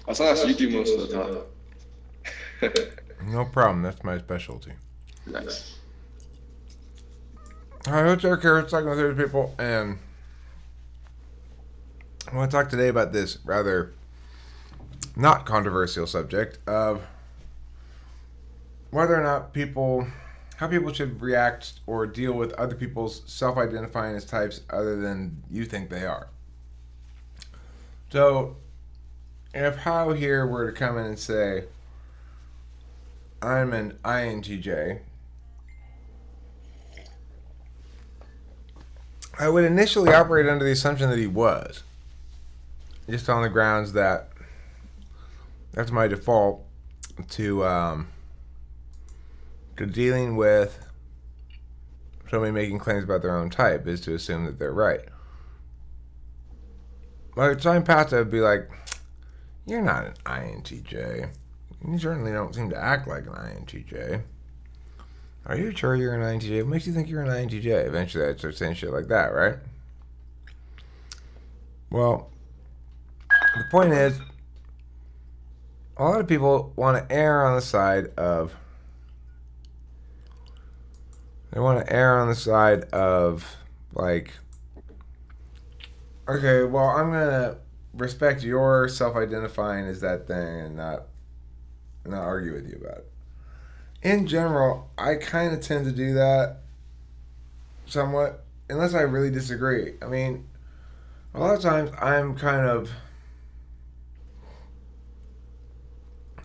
As long as you do most of the time. No problem. That's my specialty. Nice. Hi, what's Eric here? It's talking with other people, and I want to talk today about this rather not controversial subject of whether or not how people should react or deal with other people's self-identifying as types other than you think they are. So, if How here were to come in and say, I'm an INTJ, I would initially operate under the assumption that he was. Just on the grounds that that's my default to dealing with somebody making claims about their own type is to assume that they're right. By the time passed, I'd be like, you're not an INTJ. You certainly don't seem to act like an INTJ. Are you sure you're an INTJ? What makes you think you're an INTJ? Eventually, I'd start saying shit like that, right? Well, the point is, a lot of people want to err on the side of... They want to err on the side of, like, okay, well, I'm going to respect your self-identifying as that thing and not argue with you about it. In general, I kind of tend to do that somewhat, unless I really disagree. I mean, a lot of times I'm kind of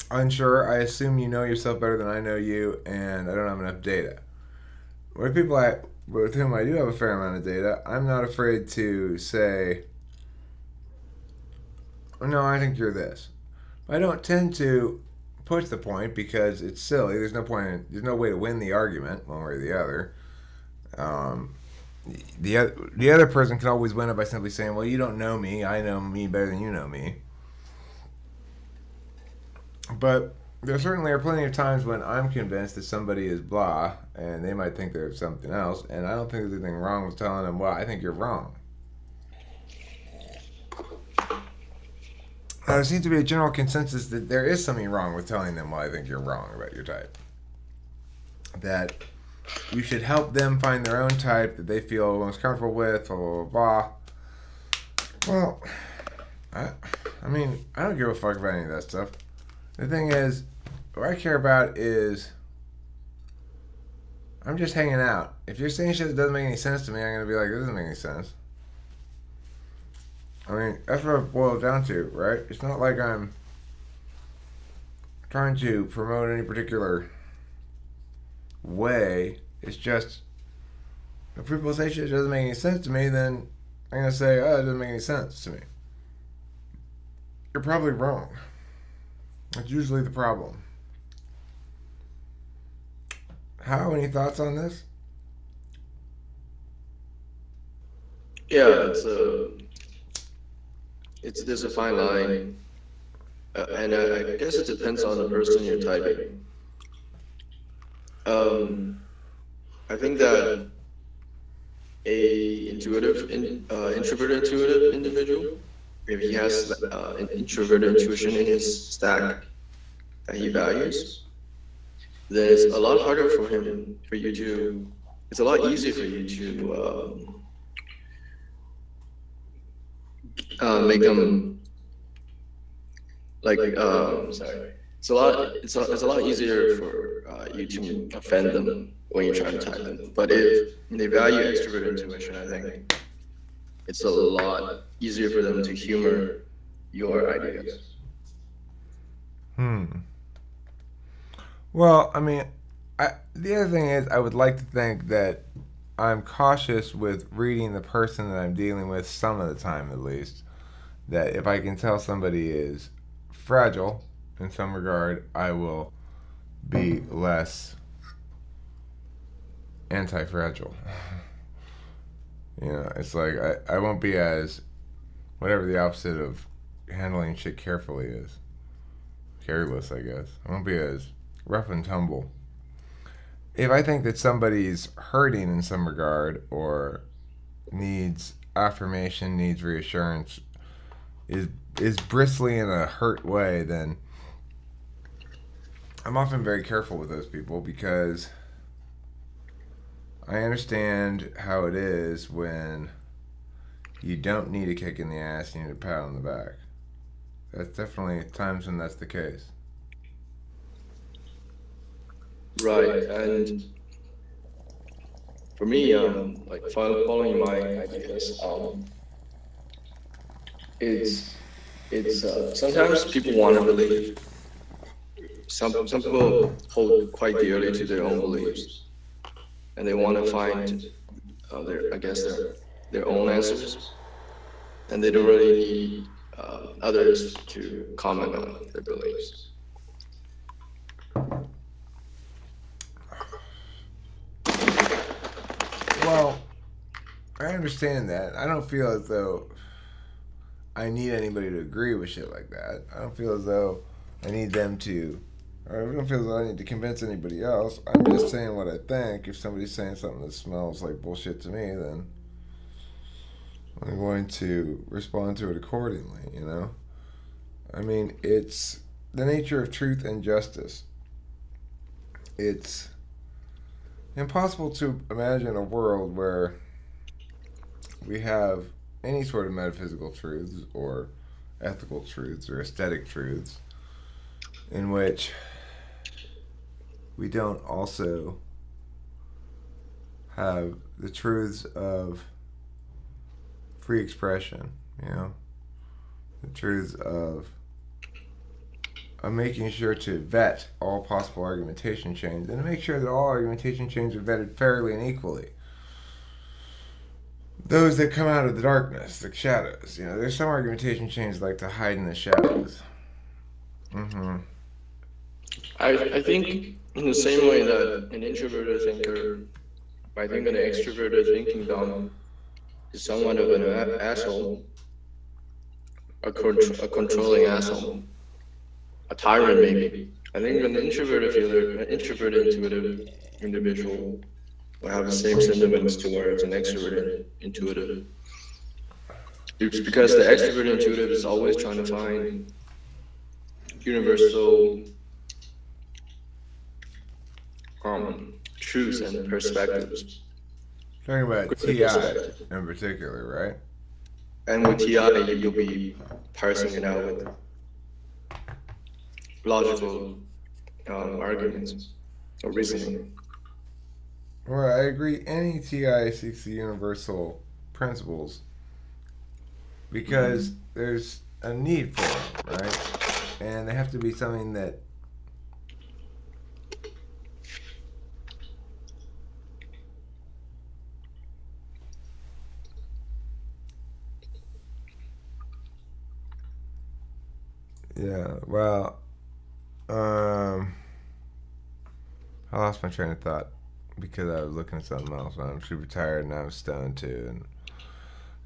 unsure. I assume you know yourself better than I know you, and I don't have enough data. With people with whom I do have a fair amount of data, I'm not afraid to say, no, I think you're this. I don't tend to push the point because it's silly. There's no point. There's no way to win the argument one way or the other. The other person can always win it by simply saying, well, you don't know me. I know me better than you know me. But there certainly are plenty of times when I'm convinced that somebody is blah, and they might think they're something else, and I don't think there's anything wrong with telling them, well, I think you're wrong. There seems to be a general consensus that there is something wrong with telling them, well, I think you're wrong about your type. That you should help them find their own type that they feel most comfortable with, blah, blah, blah, blah. Well, I mean, I don't give a fuck about any of that stuff. The thing is, what I care about is I'm just hanging out. If you're saying shit that doesn't make any sense to me, I'm going to be like, it doesn't make any sense. I mean, that's what it boils down to, right? It's not like I'm trying to promote any particular way. It's just, if people say shit that doesn't make any sense to me, then I'm going to say, oh, it doesn't make any sense to me. You're probably wrong. That's usually the problem. How? Any thoughts on this? Yeah, there's a fine line, and I guess it depends on the person you're typing. I think that introverted intuitive individual, if he has an introvert intuition in his stack that he values, then it's a lot harder for you to. It's a lot easier for you to make them like sorry. It's a lot easier for you to offend them when you're trying to type them. But if they value extrovert intuition, I think it's a lot easier for them to humor your ideas. Well, I mean, the other thing is, I would like to think that I'm cautious with reading the person that I'm dealing with some of the time, at least. That if I can tell somebody is fragile in some regard, I will be less anti-fragile. You know, it's like I won't be as, whatever the opposite of handling shit carefully is. Careless, I guess. I won't be as rough and tumble. If I think that somebody's hurting in some regard or needs affirmation, needs reassurance, is is bristly in a hurt way, then I'm often very careful with those people because I understand how it is when you don't need a kick in the ass, you need a pat on the back. That's definitely times when that's the case. Right. And for me, like following my ideas, it's sometimes people want to believe. Some people hold quite dearly to their own beliefs, and they want to find their, I guess, their own answers, and they don't really need others to comment on their beliefs. Well, I understand that. I don't feel as though I need anybody to agree with shit like that. I don't feel as though I need them to, or I don't feel as though I need to convince anybody else. I'm just saying what I think. If somebody's saying something that smells like bullshit to me, then I'm going to respond to it accordingly, you know? I mean, it's the nature of truth and justice. It's impossible to imagine a world where we have any sort of metaphysical truths or ethical truths or aesthetic truths in which we don't also have the truths of free expression, you know, the truths of making sure to vet all possible argumentation chains and to make sure that all argumentation chains are vetted fairly and equally. Those that come out of the darkness, the shadows, you know, there's some argumentation chains like to hide in the shadows. Mm-hmm. I think in the same way that an introverted thinker might think an extroverted thinking dumb is somewhat of an asshole, a controlling asshole, a tyrant maybe. I think an introverted feeler, an introverted intuitive individual will have the same sentiments towards an extroverted intuitive. It's because the extroverted intuitive is always trying to find universal truths and perspectives. Talking about TI in particular, right? And with TI, you'll be parsing it out with logical arguments or reasoning. Well, I agree. Any TI seeks the universal principles because there's a need for them, right? And they have to be something that yeah, well, I lost my train of thought because I was looking at something else. I'm super tired and I'm stoned too. And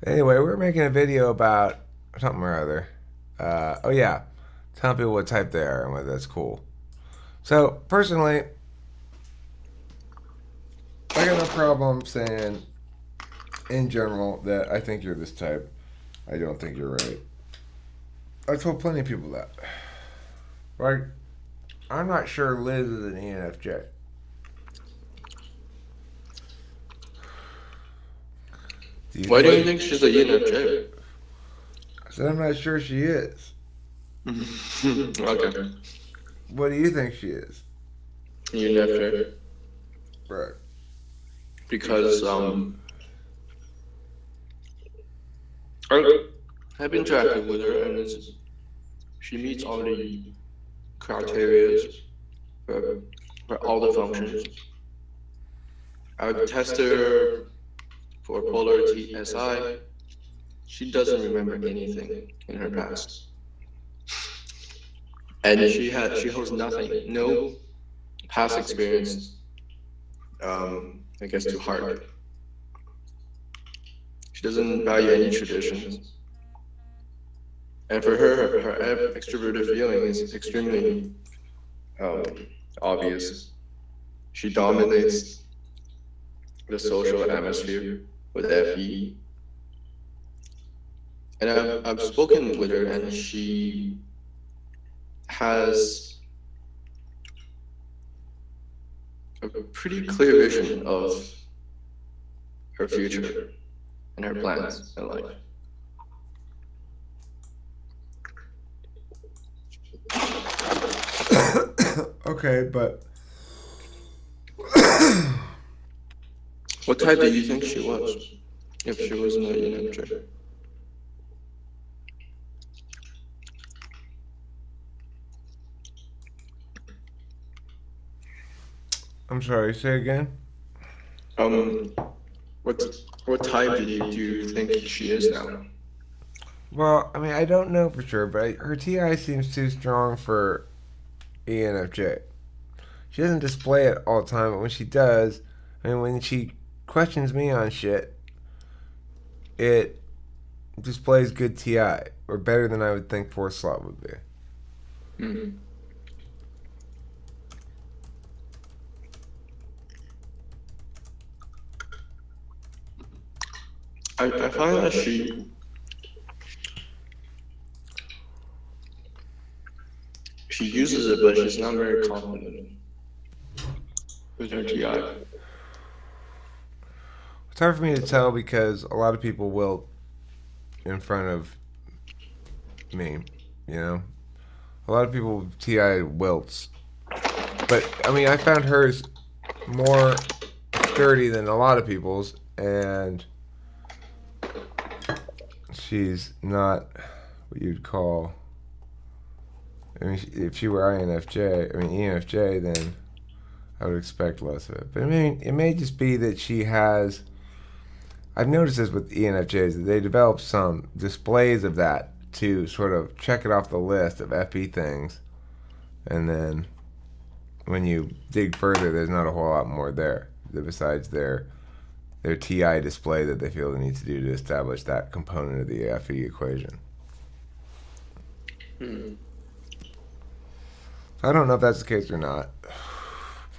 anyway, we're making a video about something or other. Oh yeah, telling people what type they are and whether that's cool. So personally, I got no problem saying, in general, that I think you're this type. I don't think you're right. I told plenty of people that. Like, I'm not sure Liz is an ENFJ. Why do you think she's a ENFJ? I said I'm not sure she is. Okay. What do you think she is? ENFJ. Right. Because I've interacted with her and she meets all the criteria for all the functions. I would test her for polarity SI. She doesn't remember anything in her past. And she holds nothing, no past experience, I guess, to heart. She doesn't value any traditions. And for her, her extroverted feeling is extremely obvious. She dominates the social atmosphere with FE. And I've spoken with her, and she has a pretty clear vision of her future and her plans in life. Okay, but What type do you think she was if she was in an ENFJ? I'm sorry, say again? Um, what what type do you think she is now? Well, I mean, I don't know for sure, but her TI seems too strong for ENFJ. She doesn't display it all the time, but when she does, I mean, when she questions me on shit, it displays good TI, or better than I would think 4 slot would be. Hmm. I find that she uses it, but she's not very confident with her TI. It's hard for me to tell because a lot of people will in front of me, you know? A lot of people with TI wilts. But, I mean, I found hers more sturdy than a lot of people's, and she's not what you'd call. I mean, if she were ENFJ, then I would expect less of it. But I mean, it may just be that she has. I've noticed this with ENFJs that they develop some displays of that to sort of check it off the list of FP things, and then when you dig further, there's not a whole lot more there besides their TI display that they feel they need to do to establish that component of the FE equation. Hmm. I don't know if that's the case or not.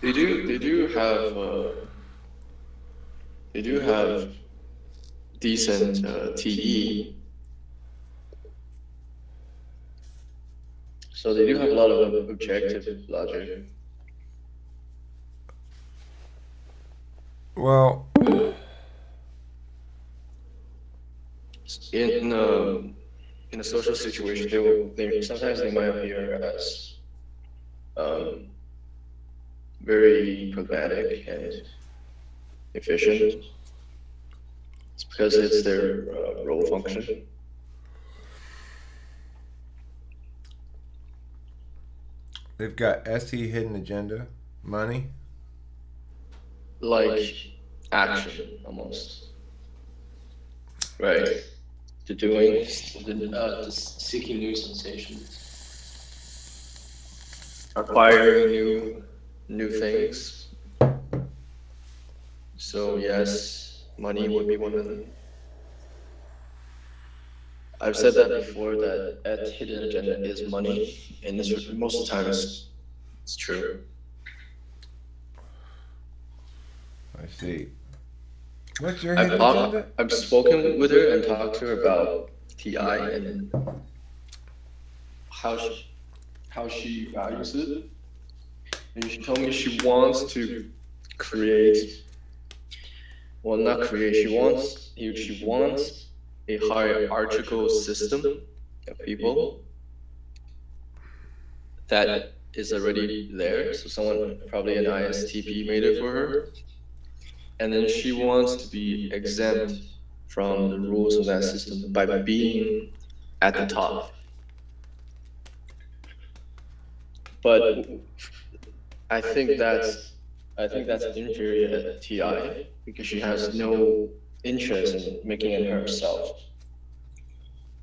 They do have decent TE, so they do have a lot of objective logic. Well, In a social situation, they sometimes they might appear as um, very pragmatic and efficient. It's because it's their role function. they've got SE hidden agenda, money. Like action almost, right? The doing, the seeking new sensation, acquiring new things. So yes, money would be one of them. I've said that before that at hidden agenda is money, and this most of the time it's true. I see. What's your hidden agenda? I've spoken with her and talked to her about TI and how she values it, and she told me she wants to create. Well, not create. She wants a hierarchical system of people that is already there. So someone, probably an ISTP, made it for her. And then she wants to be exempt from the rules of that system by being at the top. But I think that's inferior at TI because she has no interest in making it herself.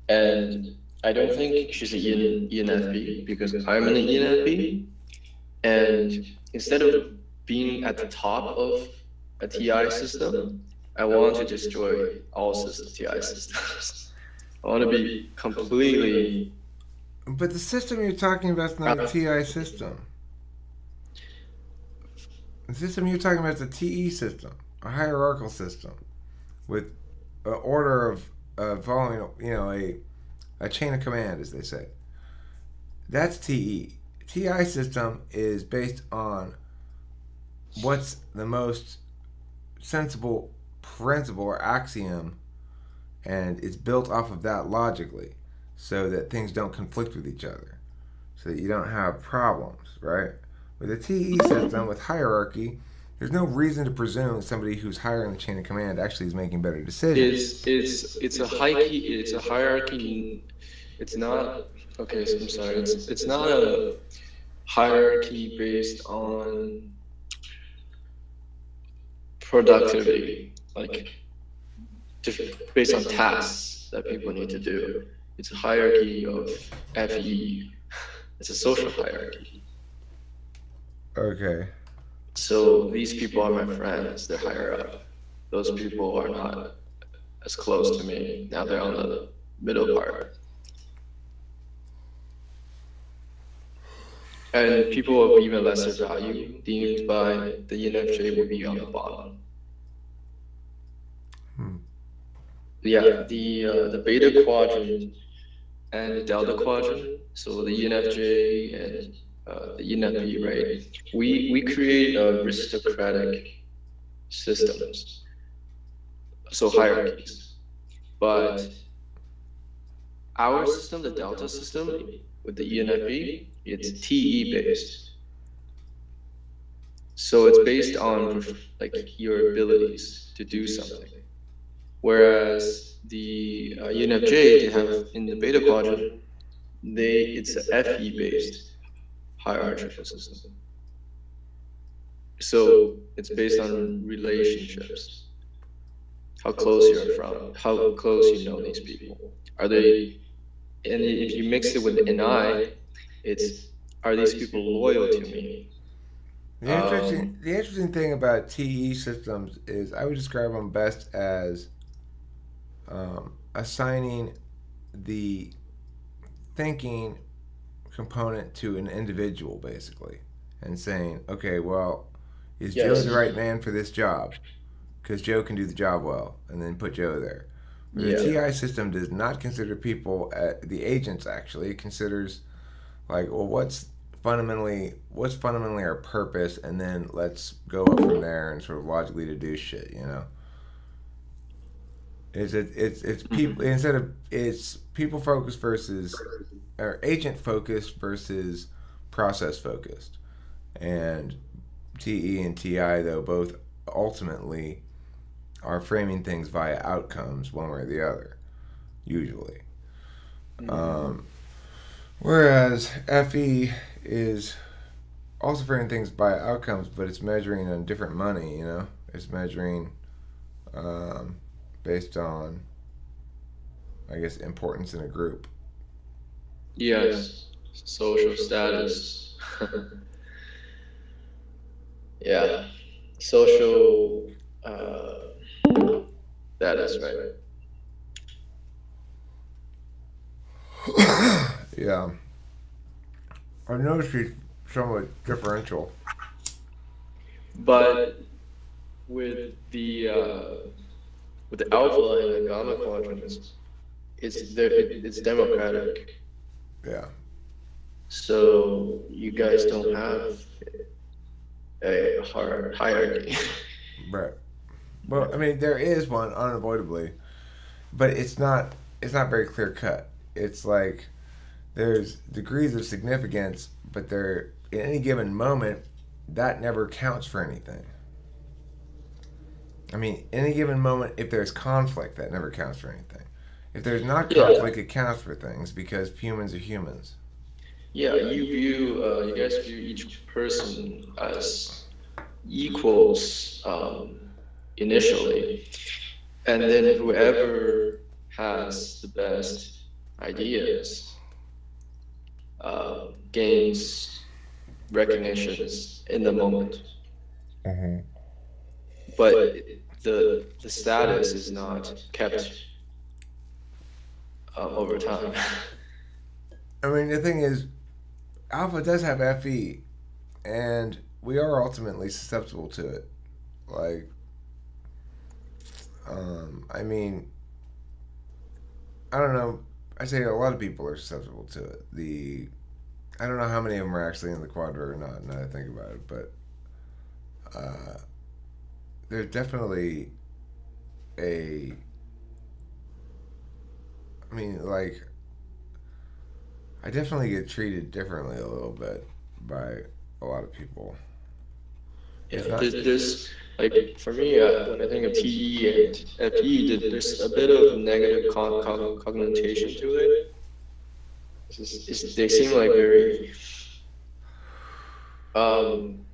And I don't think she's an ENFP because I'm an ENFP. And instead of being at the top of a TI system, I want to destroy all TI systems. I want to be completely. But the system you're talking about is not a TI system. The system you're talking about is a TE system, a hierarchical system, with an order of following, a chain of command, as they say. That's TE. TI system is based on what's the most sensible principle or axiom, and it's built off of that logically, so that things don't conflict with each other, so that you don't have problems, right? With a TE system with hierarchy, there's no reason to presume somebody who's higher in the chain of command actually is making better decisions. It's a hierarchy. It's not okay. So I'm sorry. It's not a hierarchy based on productivity, like based on tasks that people need to do. It's a hierarchy of FE. It's a social hierarchy. Okay. So these people are my friends. They're higher up. Those people are not as close to me. Now they're on the middle part. And people of even lesser value, deemed by the ENFJ, will be on the bottom. Yeah, the beta quadrant and the delta quadrant. So the ENFJ and the ENFP, right? We create aristocratic systems, so hierarchies. But our system, the delta system, with the ENFP, it's TE based. So it's based on like your abilities to do something. Whereas the ENFJ, they have in the beta quadrant, it's a FE based hierarchical system. So it's based on relationships, how close you know these people. Are they, and if you mix it with an I, it's, are these people loyal to me? The interesting thing about TE systems is I would describe them best as assigning the thinking component to an individual, basically, and saying, okay, well, is Joe Yes. the right man for this job? Because Joe can do the job well, and then put Joe there. But the TI system does not consider people, the agents actually. It considers, like, well, what's fundamentally our purpose, and then let's go up from there and sort of logically deduce shit, It's people, instead of, it's people focused versus, or agent focused versus process focused. And TE and TI, though, both ultimately are framing things via outcomes, one way or the other, usually. Whereas FE is also framing things by outcomes, but it's measuring on different money, It's measuring based on, I guess, importance in a group. Yes, social status. Yeah, social status, right? Yeah. I noticed she's somewhat differential. But with the alpha and the gamma quadrants, it's democratic. Yeah. So you guys don't have a hard hierarchy. Right. Well, I mean, there is one unavoidably, but it's not very clear cut. It's like there's degrees of significance, but there, in any given moment, that never counts for anything. I mean, any given moment, if there's conflict, that never counts for anything. If there's not conflict, it counts for things because humans are humans. Yeah, you guys view each person as equals initially, and then whoever has the best ideas gains recognitions in the moment. Mm-hmm. But the status is not kept over time. I mean, the thing is, Alpha does have FE, and we are ultimately susceptible to it. Like, I mean, I don't know. I say a lot of people are susceptible to it. I don't know how many of them are actually in the quadra or not. Now that I think about it, but uh, there's definitely a. I mean, like I definitely get treated differently a little bit by a lot of people. It's Yeah, not. there's like for me, when I think of TE and FE, there's a bit of negative connotation to it. They seem like very um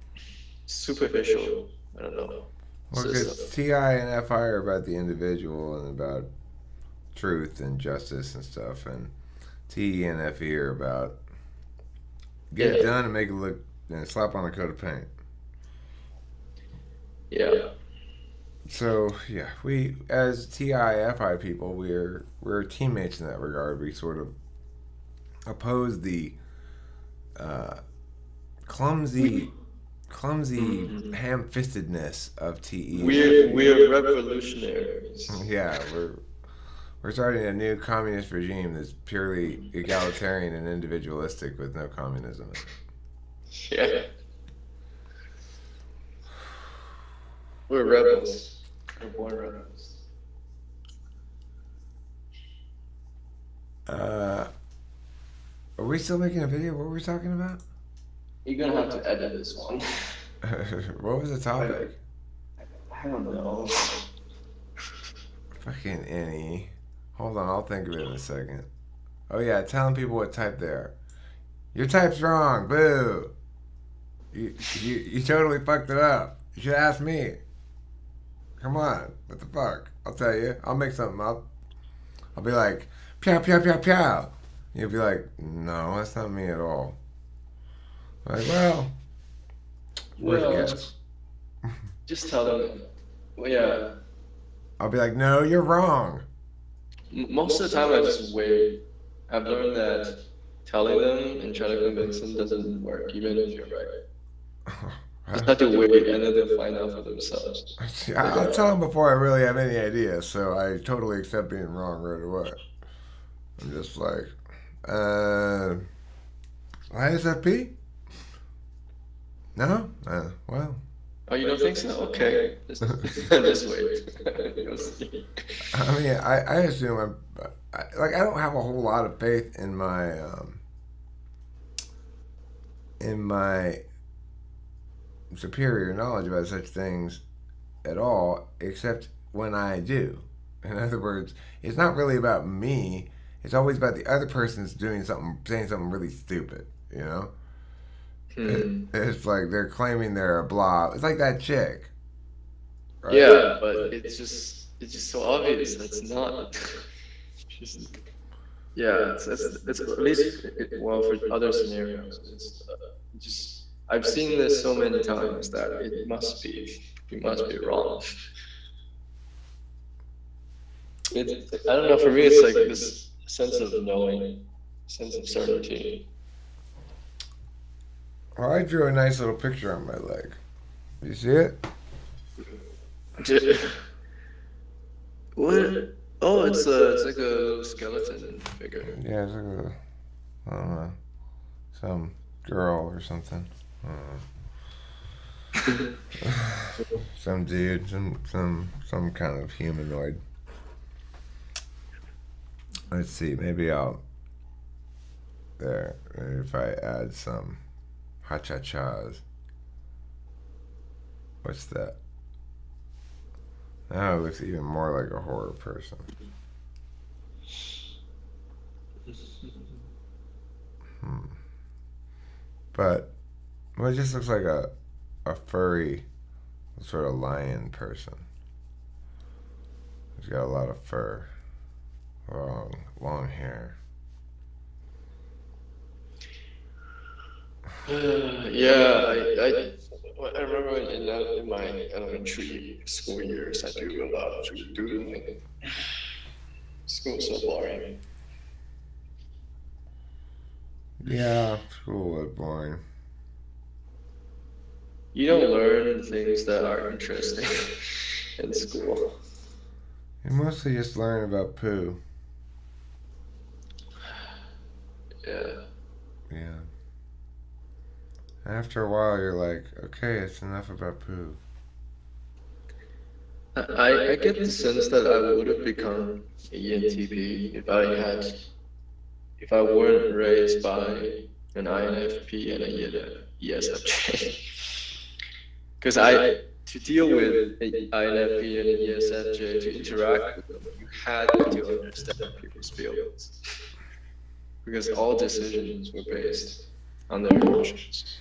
superficial. I don't know. Well, because So TI and FI are about the individual and about truth and justice and stuff, and TE and FE are about get it yeah, done and make it look and slap on a coat of paint. yeah, So yeah, we as TIFI people, we're teammates in that regard. We sort of oppose the uh, clumsy, clumsy mhm. ham-fistedness of TE and FE. We're revolutionaries. Yeah, we're starting a new communist regime that's purely egalitarian and individualistic with no communism in it. Yeah, we're rebels. We're born rebels. Uh, are we still making a video? What were we talking about? You're gonna have to edit this one. What was the topic? I don't know. Fucking any. Hold on, I'll think of it in a second. Oh yeah, telling people what type they are. Your type's wrong. Boo. You totally fucked it up. You should ask me. Come on. What the fuck? I'll tell you. I'll make something up. I'll be like, pow, pow, pow, pow. You'll be like, no, that's not me at all. I'm like, well, worth a Well, guess. just tell them. Well, yeah. I'll be like, no, you're wrong. Most of the time, I just wait. I've learned that telling them and trying to convince them doesn't work, even if you're right. Just have to wait, and then they'll find out for themselves. See, Like, I'll tell them before I really have any idea, so I totally accept being wrong right away. I'm just like, ISFP? No? Well, oh, you don't think so? Okay, just wait. You'll see. I mean, I assume I don't have a whole lot of faith in my superior knowledge about such things at all, except when I do. In other words, it's not really about me. It's always about the other person's doing something, saying something really stupid. You know, Hmm. it's like they're claiming they're a blah. It's like that chick, right? Yeah, but it's just so obvious. That's not. Just, yeah, it's at least well for other scenarios. It's just I've seen this so many times that it must be you must be wrong. It I don't know. For me, it's like this sense of knowing, sense of certainty. Well, I drew a nice little picture on my leg. You see it? J- What? Oh, it's like a little skeleton figure. Yeah, it's like I don't know, some girl or something. I don't know. Some dude, some kind of humanoid. Let's see, maybe I'll there. Maybe if I add some ha cha chas. What's that? Now it looks even more like a horror person. Hmm. But well, it just looks like a furry sort of lion person. He's got a lot of fur, long hair. Yeah, I remember in my elementary school years, I do a lot of doodling. School's so boring. Yeah, school was boring. You don't learn things that are interesting in school. You mostly just learn about poo. Yeah. Yeah. After a while, you're like, okay, it's enough about poo. I get the sense that I would have become a ENTP if I weren't raised by an INFP and a ESFJ. Because to deal with an INFP and an ESFJ, to interact with them, you had to understand people's feelings because all decisions were based on their emotions.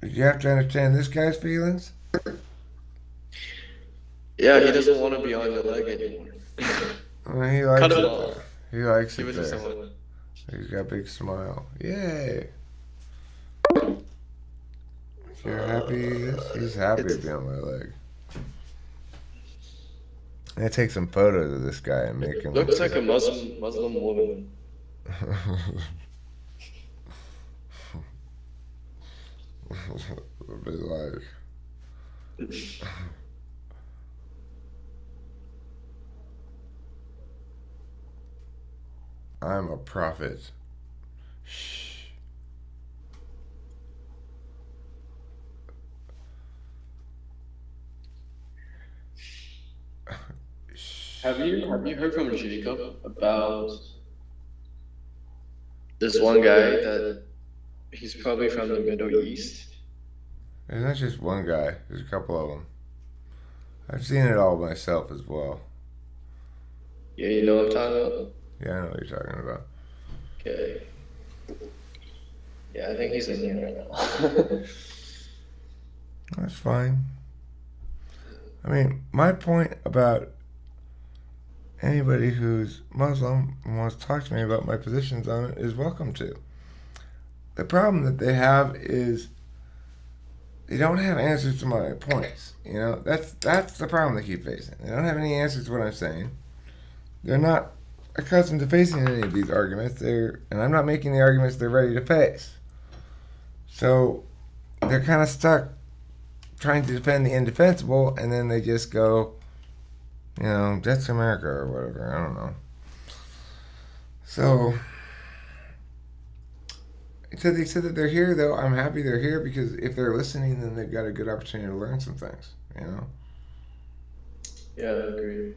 You have to understand this guy's feelings. Yeah, he doesn't want to be on your leg anymore. Well, he Cut likes him it off. there. He likes Give it it to there. someone. He's got a big smile. Yay! You're happy he is? He's happy to It's be on my leg. I take some photos of this guy and make him looks like a Muslim woman. be like, I'm a prophet. Shh. Have you heard from Jacob about this one guy that he's probably from the Middle East? There's not just one guy. There's a couple of them. I've seen it all myself as well. Yeah, you know what I'm talking about? Yeah, I know what you're talking about. Okay. Yeah, I think he's in here right now. That's fine. I mean, my point about anybody who's Muslim and wants to talk to me about my positions on it is welcome to. The problem that they have is they don't have answers to my points. You know, that's the problem they keep facing. They don't have any answers to what I'm saying. They're not accustomed to facing any of these arguments. And I'm not making the arguments they're ready to face. So they're kind of stuck trying to defend the indefensible, and then they just go, you know, that's America or whatever. I don't know. So, to the extent that they're here, though, I'm happy they're here because if they're listening, then they've got a good opportunity to learn some things, you know? Yeah, I agree.